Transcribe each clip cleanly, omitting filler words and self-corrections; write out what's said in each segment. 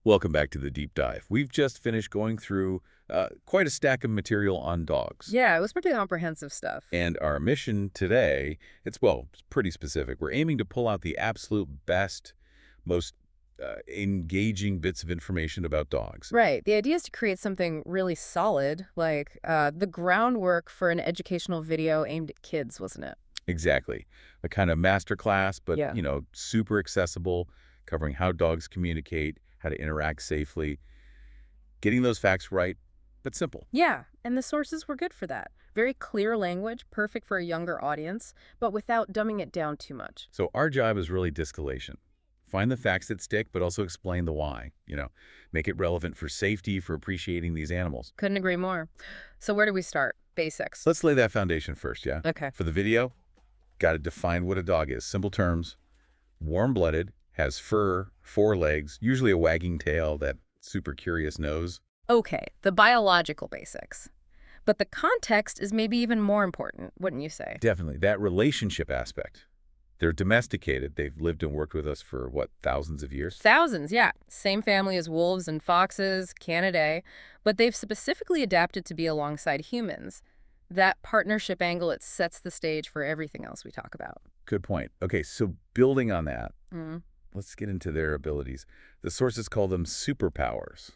Welcome back to the deep dive. We've just finished going through quite a stack of material on dogs. Yeah, it was pretty comprehensive stuff. And our mission today, it's pretty specific. We're aiming to pull out the absolute best, most engaging bits of information about dogs. Right. The idea is to create something really solid, like the groundwork for an educational video aimed at kids, wasn't it? Exactly. A kind of masterclass, but, Yeah. super accessible, covering how dogs communicate, how to interact safely, getting those facts right, but simple. Yeah, and the sources were good for that. Very clear language, perfect for a younger audience, but without dumbing it down too much. So our job is really distillation. Find the facts that stick, but also explain the why, make it relevant for safety, for appreciating these animals. Couldn't agree more. So where do we start? Basics. Let's lay that foundation first, yeah? Okay. For the video, got to define what a dog is. Simple terms. Warm-blooded, has fur, 4 legs, usually a wagging tail, that super curious nose. Okay, the biological basics. But the context is maybe even more important, wouldn't you say? Definitely, that relationship aspect. They're domesticated. They've lived and worked with us for, thousands of years? Thousands, yeah. Same family as wolves and foxes, Canidae, but they've specifically adapted to be alongside humans. That partnership angle, it sets the stage for everything else we talk about. Good point. Okay, so building on that, Mm. let's get into their abilities. The sources call them superpowers,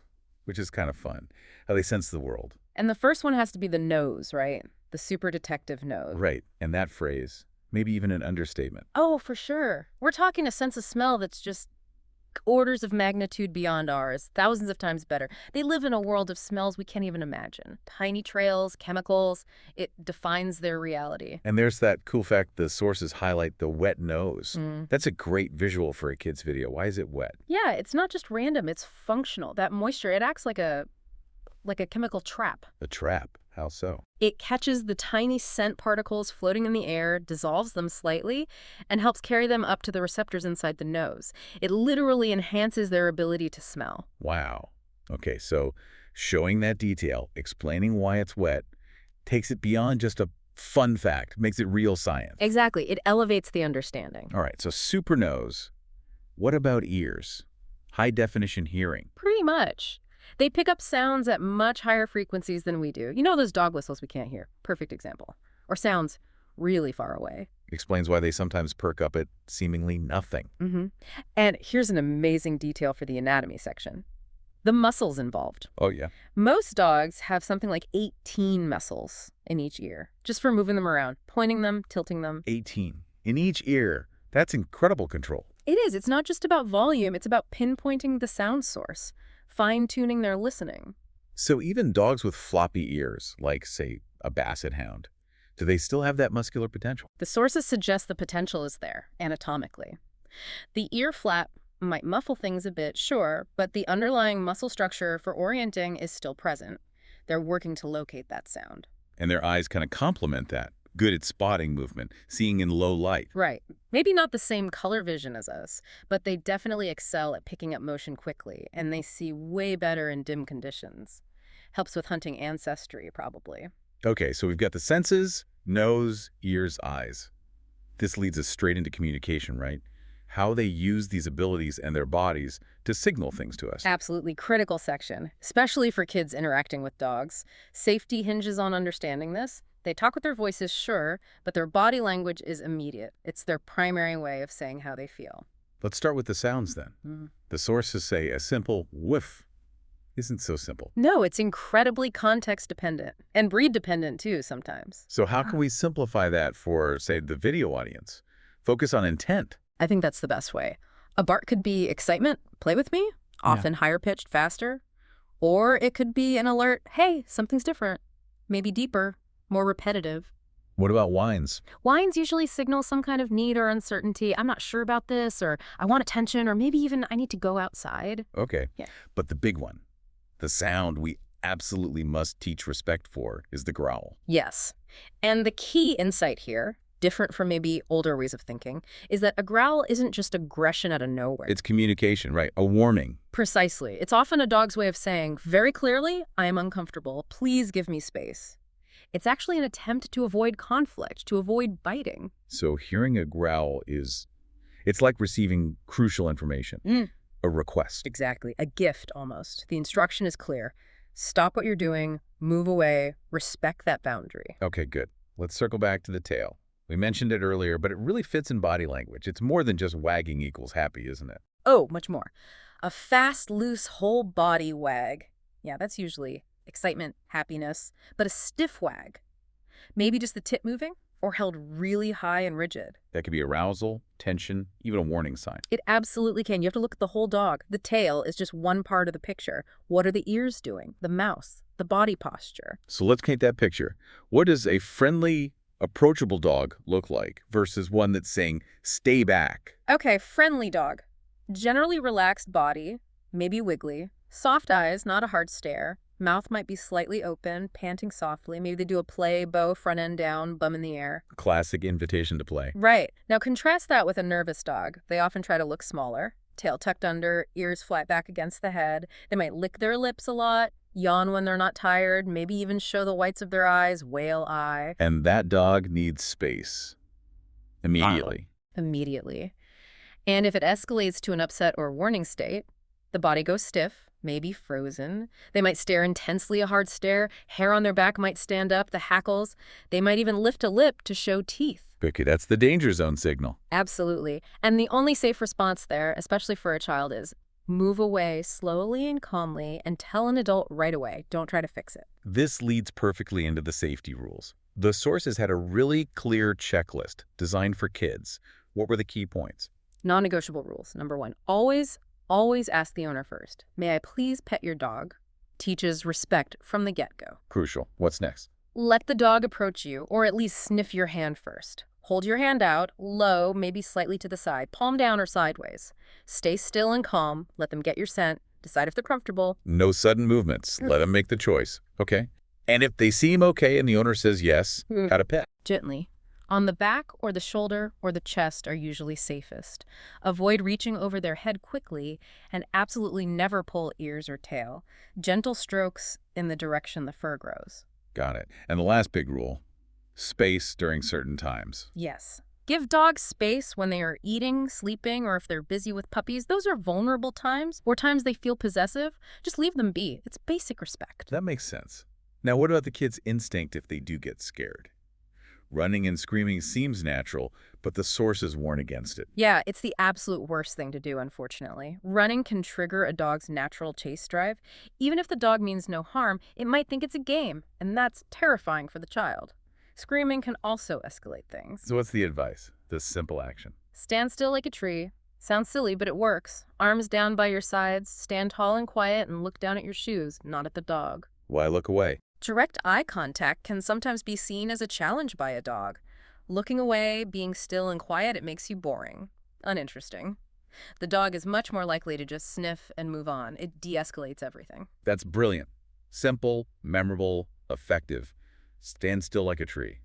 which is kind of fun, how they sense the world. And the first one has to be the nose, right? The super detective nose. Right, and that phrase, maybe even an understatement. Oh, for sure. We're talking a sense of smell that's just orders of magnitude beyond ours, thousands of times better. They live in a world of smells we can't even imagine. Tiny trails, chemicals, it defines their reality. And there's that cool fact the sources highlight the wet nose. Mm. That's a great visual for a kid's video. Why is it wet? Yeah, it's not just random, it's functional. That moisture, it acts like a chemical trap. A trap. How so? It catches the tiny scent particles floating in the air, dissolves them slightly, and helps carry them up to the receptors inside the nose. It literally enhances their ability to smell. Wow. Okay, so showing that detail, explaining why it's wet, takes it beyond just a fun fact, makes it real science. Exactly. It elevates the understanding. All right, so super nose. What about ears? High definition hearing. Pretty much. They pick up sounds at much higher frequencies than we do. You know those dog whistles we can't hear? Perfect example. Or sounds really far away. Explains why they sometimes perk up at seemingly nothing. Mm-hmm. And here's an amazing detail for the anatomy section. The muscles involved. Oh, yeah. Most dogs have something like 18 muscles in each ear, just for moving them around, pointing them, tilting them. 18. In each ear. That's incredible control. It is. It's not just about volume. It's about pinpointing the sound source, fine-tuning their listening. So even dogs with floppy ears, like, say, a basset hound, do they still have that muscular potential? The sources suggest the potential is there, anatomically. The ear flap might muffle things a bit, sure, but the underlying muscle structure for orienting is still present. They're working to locate that sound. And their eyes kind of complement that. Good at spotting movement, seeing in low light. Right. Maybe not the same color vision as us, but they definitely excel at picking up motion quickly, and they see way better in dim conditions. Helps with hunting ancestry, probably. Okay, so we've got the senses, nose, ears, eyes. This leads us straight into communication, right? How they use these abilities and their bodies to signal things to us. Absolutely critical section, especially for kids interacting with dogs. Safety hinges on understanding this. They talk with their voices, sure, but their body language is immediate. It's their primary way of saying how they feel. Let's start with the sounds then. The sources say a simple woof isn't so simple. No, it's incredibly context-dependent, and breed-dependent, too, sometimes. So how can we simplify that for, say, the video audience? Focus on intent. I think that's the best way. A bark could be excitement, play with me, often higher-pitched, faster. Or it could be an alert, hey, something's different, maybe deeper, more repetitive. What about whines? Whines usually signal some kind of need or uncertainty. I'm not sure about this, or I want attention, or maybe even I need to go outside. Okay. Yeah. But the big one, the sound we absolutely must teach respect for, is the growl. Yes. And the key insight here, different from maybe older ways of thinking, is that a growl isn't just aggression out of nowhere. It's communication, right? A warning. Precisely. It's often a dog's way of saying, very clearly, I am uncomfortable. Please give me space. It's actually an attempt to avoid conflict, to avoid biting. So hearing a growl it's like receiving crucial information. a request. Exactly. A gift, almost. The instruction is clear. Stop what you're doing, move away, respect that boundary. Okay, good. Let's circle back to the tail. We mentioned it earlier, but it really fits in body language. It's more than just wagging equals happy, isn't it? Oh, much more. A fast, loose, whole body wag. Yeah, that's usually excitement, happiness. But a stiff wag, maybe just the tip moving or held really high and rigid. That could be arousal, tension, even a warning sign. It absolutely can. You have to look at the whole dog. The tail is just one part of the picture. What are the ears doing? The mouth, the body posture. So let's paint that picture. What does a friendly, approachable dog look like versus one that's saying, stay back? Okay, friendly dog. Generally relaxed body, maybe wiggly. Soft eyes, not a hard stare. Mouth might be slightly open, panting softly. Maybe they do a play, bow, front end down, bum in the air. Classic invitation to play. Right. Now contrast that with a nervous dog. They often try to look smaller. Tail tucked under, ears flat back against the head. They might lick their lips a lot, yawn when they're not tired, maybe even show the whites of their eyes, whale eye. And that dog needs space. Immediately. Immediately. And if it escalates to an upset or warning state, the body goes stiff, maybe frozen. They might stare intensely, a hard stare. Hair on their back might stand up, the hackles. They might even lift a lip to show teeth. Okay, that's the danger zone signal. Absolutely. And the only safe response there, especially for a child, is move away slowly and calmly and tell an adult right away. Don't try to fix it. This leads perfectly into the safety rules. The sources had a really clear checklist designed for kids. What were the key points? Non-negotiable rules. Number 1, always ask the owner first. May I please pet your dog? Teaches respect from the get-go. Crucial. What's next? Let the dog approach you, or at least sniff your hand first. Hold your hand out, low, maybe slightly to the side, palm down or sideways. Stay still and calm. Let them get your scent. Decide if they're comfortable. No sudden movements. Let them make the choice. Okay. And if they seem okay and the owner says yes, how to pet? Gently. On the back or the shoulder or the chest are usually safest. Avoid reaching over their head quickly and absolutely never pull ears or tail. Gentle strokes in the direction the fur grows. Got it. And the last big rule, space during certain times. Yes. Give dogs space when they are eating, sleeping, or if they're busy with puppies. Those are vulnerable times or times they feel possessive. Just leave them be. It's basic respect. That makes sense. Now, what about the kid's instinct if they do get scared? Running and screaming seems natural, but the sources warn against it. Yeah, it's the absolute worst thing to do, unfortunately. Running can trigger a dog's natural chase drive. Even if the dog means no harm, it might think it's a game, and that's terrifying for the child. Screaming can also escalate things. So what's the advice? This simple action. Stand still like a tree. Sounds silly, but it works. Arms down by your sides, stand tall and quiet, and look down at your shoes, not at the dog. Why look away? Direct eye contact can sometimes be seen as a challenge by a dog. Looking away, being still and quiet, it makes you boring, uninteresting. The dog is much more likely to just sniff and move on. It de-escalates everything. That's brilliant. Simple, memorable, effective. Stand still like a tree.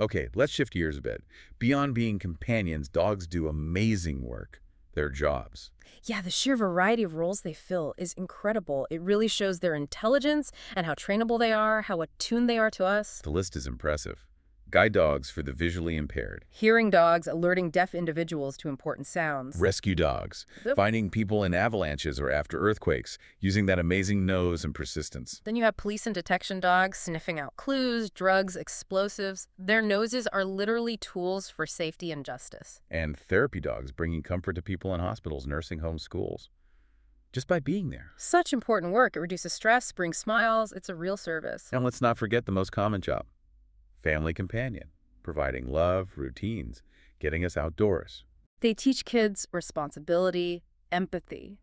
Okay, let's shift gears a bit. Beyond being companions, dogs do amazing work. Their jobs. Yeah, the sheer variety of roles they fill is incredible. It really shows their intelligence and how trainable they are, how attuned they are to us. The list is impressive. Guide dogs for the visually impaired. Hearing dogs alerting deaf individuals to important sounds. Rescue dogs, finding people in avalanches or after earthquakes, using that amazing nose and persistence. Then you have police and detection dogs sniffing out clues, drugs, explosives. Their noses are literally tools for safety and justice. And therapy dogs bringing comfort to people in hospitals, nursing homes, schools. Just by being there. Such important work. It reduces stress, brings smiles. It's a real service. And let's not forget the most common job. Family companion, providing love, routines, getting us outdoors. They teach kids responsibility, empathy.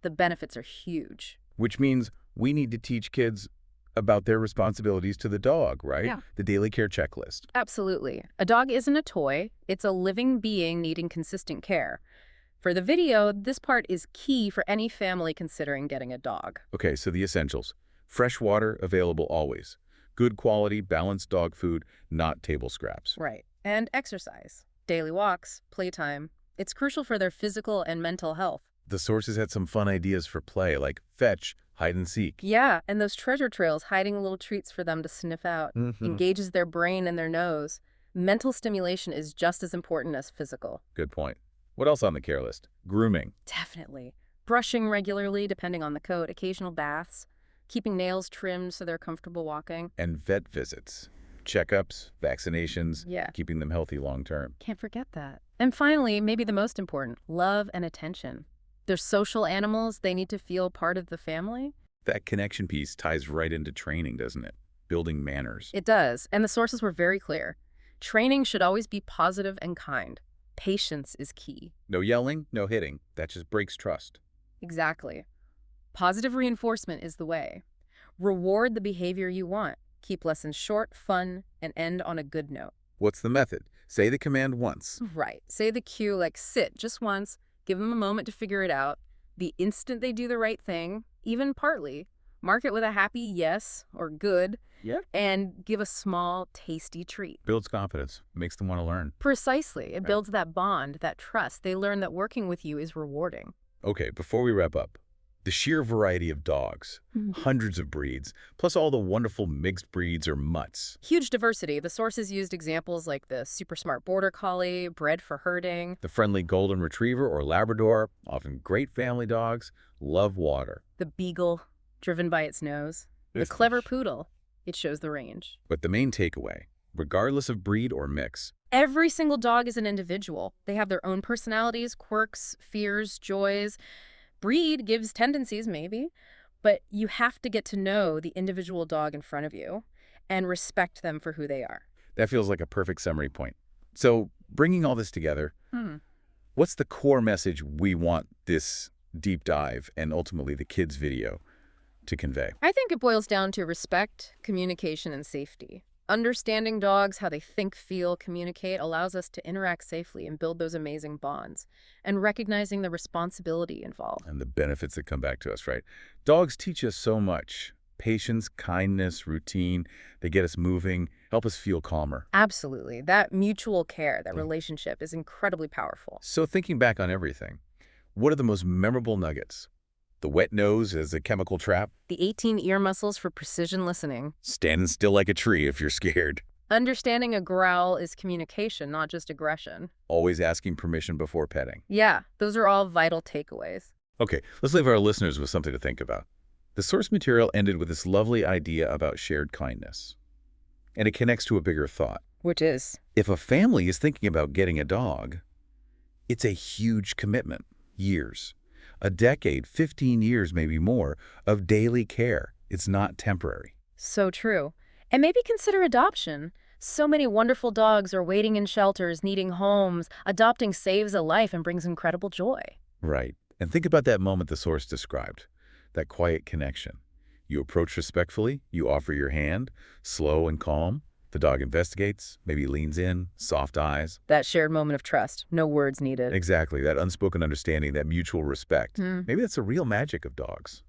The benefits are huge. Which means we need to teach kids about their responsibilities to the dog, right? Yeah. The daily care checklist. Absolutely. A dog isn't a toy. It's a living being needing consistent care. For the video, this part is key for any family considering getting a dog. Okay, so the essentials. Fresh water available always. Good quality, balanced dog food, not table scraps. Right. And exercise. Daily walks, playtime. It's crucial for their physical and mental health. The sources had some fun ideas for play, like fetch, hide and seek. Yeah, and those treasure trails, hiding little treats for them to sniff out, engages their brain and their nose. Mental stimulation is just as important as physical. Good point. What else on the care list? Grooming Definitely. Brushing regularly, depending on the coat, occasional baths, keeping nails trimmed so they're comfortable walking. and vet visits. Checkups, vaccinations, Yeah, keeping them healthy long term. can't forget that. And finally, maybe the most important, love and attention. They're social animals. They need to feel part of the family. That connection piece ties right into training, doesn't it? Building manners. It does, and the sources were very clear. Training should always be positive and kind. Patience is key. No yelling, no hitting. That just breaks trust. Exactly. Positive reinforcement is the way. Reward the behavior you want. Keep lessons short, fun, and end on a good note. What's the method? Say the command once. Right. Say the cue like sit just once, give them a moment to figure it out. The instant they do the right thing, even partly, mark it with a happy yes or good, Yeah. and give a small, tasty treat. Builds confidence. Makes them want to learn. Precisely. It Right. builds that bond, that trust. They learn that working with you is rewarding. Okay, before we wrap up, the sheer variety of dogs, hundreds of breeds, plus all the wonderful mixed breeds or mutts. Huge diversity. The sources used examples like the super smart border collie, bred for herding, The friendly golden retriever or Labrador, often great family dogs, love water. the beagle, driven by its nose, the Yes. clever poodle. It shows the range. But the main takeaway, regardless of breed or mix, Every single dog is an individual. They have their own personalities, quirks, fears, joys. Breed gives tendencies, maybe, but you have to get to know the individual dog in front of you and respect them for who they are. that feels like a perfect summary point. So, bringing all this together, Hmm. what's the core message we want this deep dive and ultimately the kids' video to convey? I think it boils down to respect, communication, and safety. Understanding dogs, how they think, feel, communicate, allows us to interact safely and build those amazing bonds. And recognizing the responsibility involved. And the benefits that come back to us, right? Dogs teach us so much. Patience, kindness, routine. They get us moving, help us feel calmer. Absolutely. That mutual care, that Yeah. relationship is incredibly powerful. So thinking back on everything, what are the most memorable nuggets? The wet nose as a chemical trap? The 18 ear muscles for precision listening. Standing still like a tree if you're scared. Understanding a growl is communication, not just aggression. Always asking permission before petting. Yeah, those are all vital takeaways. Okay, let's leave our listeners with something to think about. The source material ended with this lovely idea about shared kindness. And it connects to a bigger thought. Which is? If a family is thinking about getting a dog, it's a huge commitment. Years. A decade, 15 years, maybe more, of daily care. It's not temporary. So true. And maybe consider adoption. So many wonderful dogs are waiting in shelters, needing homes. Adopting saves a life and brings incredible joy. Right. And think about that moment the source described. That quiet connection. You approach respectfully, you offer your hand, slow and calm. The dog investigates, maybe leans in, soft eyes. That shared moment of trust. No words needed. Exactly, that unspoken understanding, that mutual respect. Hmm. Maybe that's the real magic of dogs.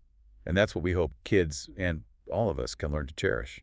And that's what we hope kids and all of us can learn to cherish.